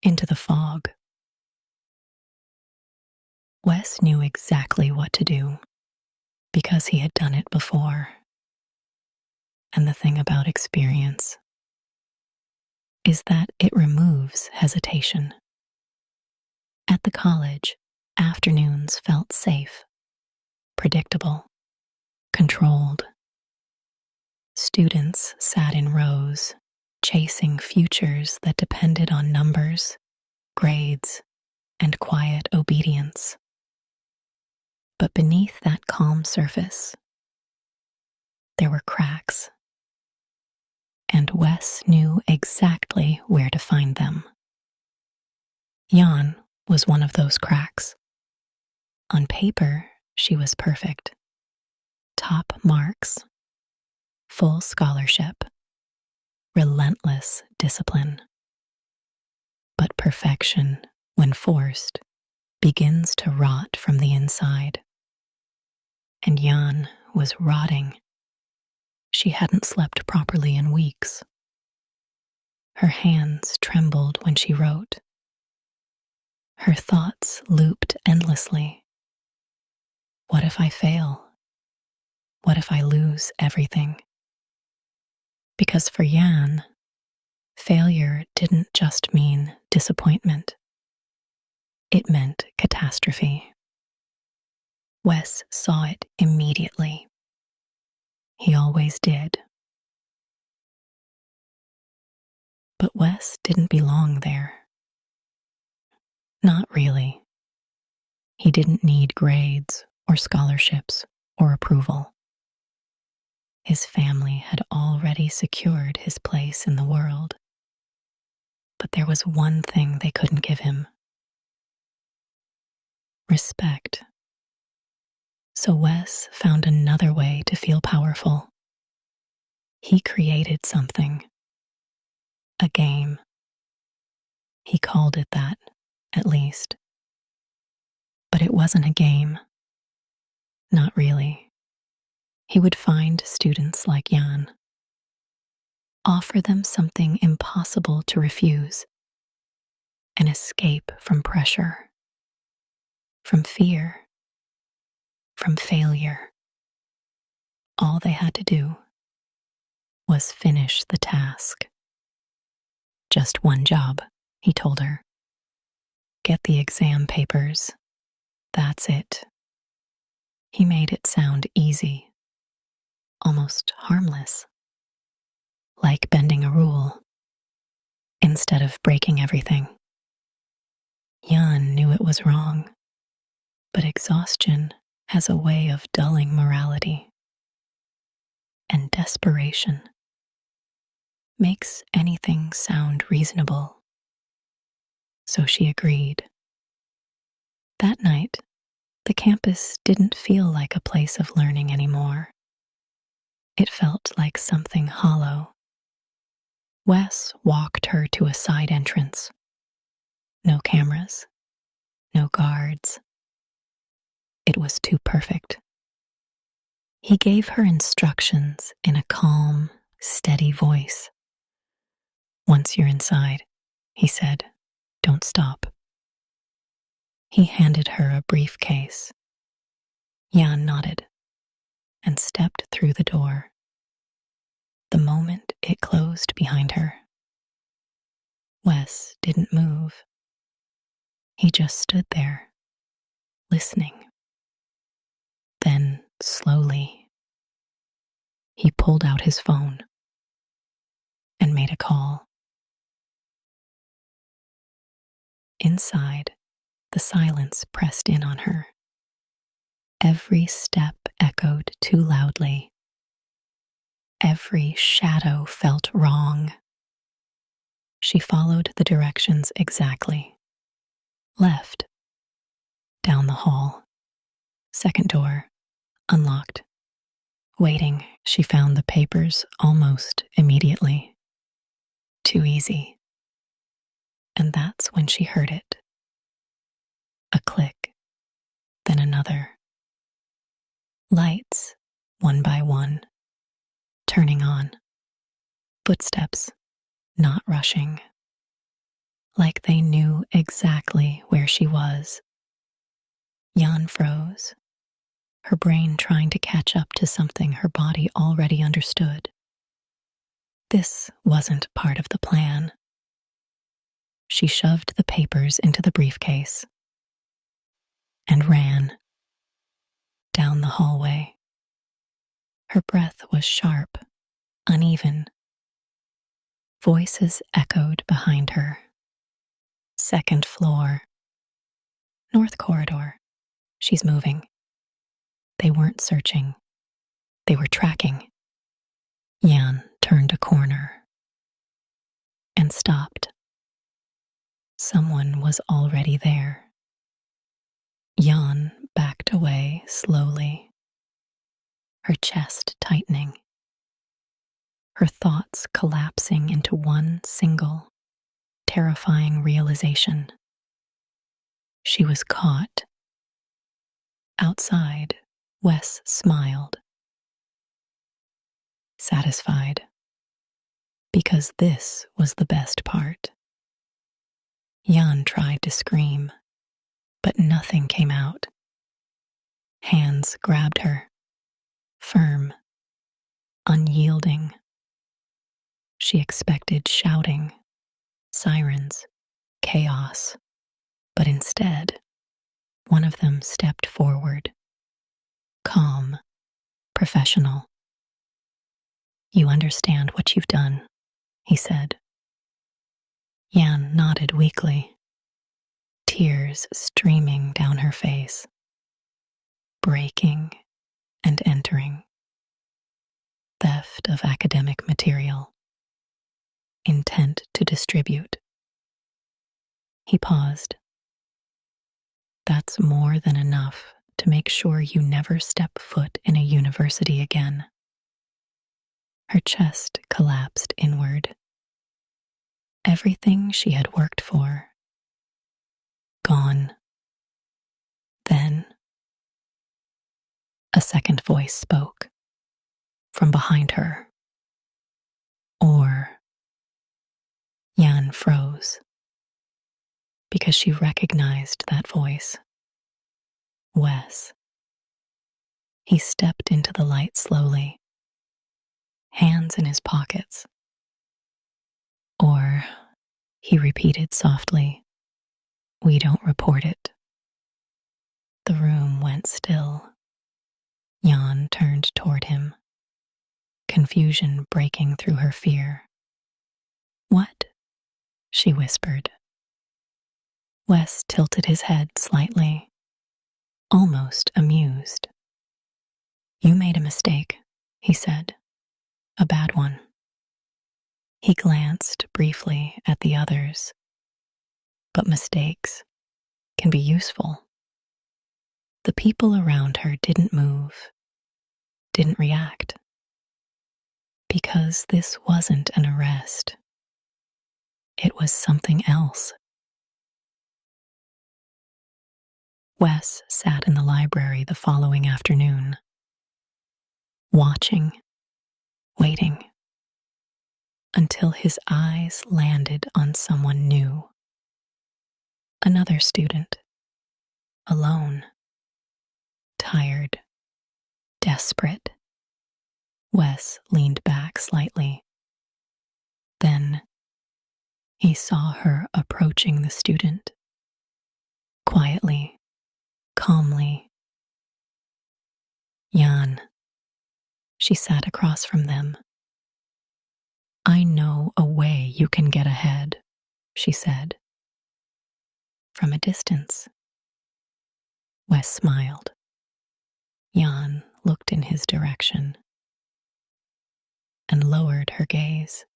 into the fog. Wes knew exactly what to do because he had done it before. And the thing about experience is that it removes hesitation. At the college, afternoons felt safe, predictable, controlled. Students sat in rows, chasing futures that depended on numbers, grades, and quiet obedience. But beneath that calm surface, there were cracks, and Wes knew exactly where to find them. Jan was one of those cracks. On paper, she was perfect. Top marks, full scholarship, relentless discipline. But perfection, when forced, begins to rot from the inside. And Jan was rotting. She hadn't slept properly in weeks. Her hands trembled when she wrote. Her thoughts looped endlessly. What if I fail? What if I lose everything? Because for Jan, failure didn't just mean disappointment. It meant catastrophe. Wes saw it immediately. He always did. But Wes didn't belong there. Not really. He didn't need grades or scholarships or approval. His family had already secured his place in the world. But there was one thing they couldn't give him: respect. So Wes found another way to feel powerful. He created something. A game. He called it that, at least. But it wasn't a game. Not really. He would find students like Jan, offer them something impossible to refuse, an escape from pressure, from fear, from failure. All they had to do was finish the task. Just one job, he told her. Get the exam papers. That's it. He made it sound easy, almost harmless, like bending a rule instead of breaking everything. Jan knew it was wrong, but exhaustion has a way of dulling morality, and desperation makes anything sound reasonable. So she agreed. That night, the campus didn't feel like a place of learning anymore. It felt like something hollow. Wes walked her to a side entrance. No cameras, no guards. It was too perfect. He gave her instructions in a calm, steady voice. Once you're inside, he said, don't stop. He handed her a briefcase. Jan nodded and stepped through the door. The moment it closed behind her, Wes didn't move. He just stood there, listening. Then, slowly, he pulled out his phone and made a call. Inside, the silence pressed in on her. Every step echoed too loudly. Every shadow felt wrong. She followed the directions exactly. Left, down the hall, second door, unlocked. Waiting, she found the papers almost immediately. Too easy. And that's when she heard it. A click, then another. Lights, one by one, turning on. Footsteps, not rushing. like they knew exactly where she was. Jan froze, her brain trying to catch up to something her body already understood. This wasn't part of the plan. She shoved the papers into the briefcase and ran down the hallway. Her breath was sharp, uneven. Voices echoed behind her. Second floor. North corridor. She's moving. They weren't searching. They were tracking. Jan turned a corner and stopped. Someone was already there. Jan backed away slowly, her chest tightening, her thoughts collapsing into one single, terrifying realization. She was caught. Outside, Wes smiled, satisfied, because this was the best part. Jan tried to scream, but nothing came out. Hands grabbed her, firm, unyielding. She expected shouting, sirens, chaos, but instead, one of them stepped forward, calm, professional. "You understand what you've done," he said. Jan nodded weakly, tears streaming down her face, breaking and entering. Theft of academic material, intent to distribute. He paused. "That's more than enough to make sure you never step foot in a university again." Her chest collapsed inward. Everything she had worked for, gone. Then, a second voice spoke from behind her. Or Jan froze because she recognized that voice. Wes. He stepped into the light slowly, hands in his pockets. Or, he repeated softly, "We don't report it." The room went still. Jan turned toward him, confusion breaking through her fear. "What?" she whispered. Wes tilted his head slightly, almost amused. "You made a mistake," he said. "A bad one." He glanced briefly at the others. But mistakes can be useful. The people around her didn't move, didn't react. Because this wasn't an arrest. It was something else. Wes sat in the library the following afternoon, watching, waiting, until his eyes landed on someone new. Another student, alone, tired, desperate. Wes leaned back slightly. Then he saw her approaching the student, quietly, calmly. "Jan." She sat across from them. "I know a way you can get ahead," she said. From a distance, Wes smiled. Jan looked in his direction and lowered her gaze.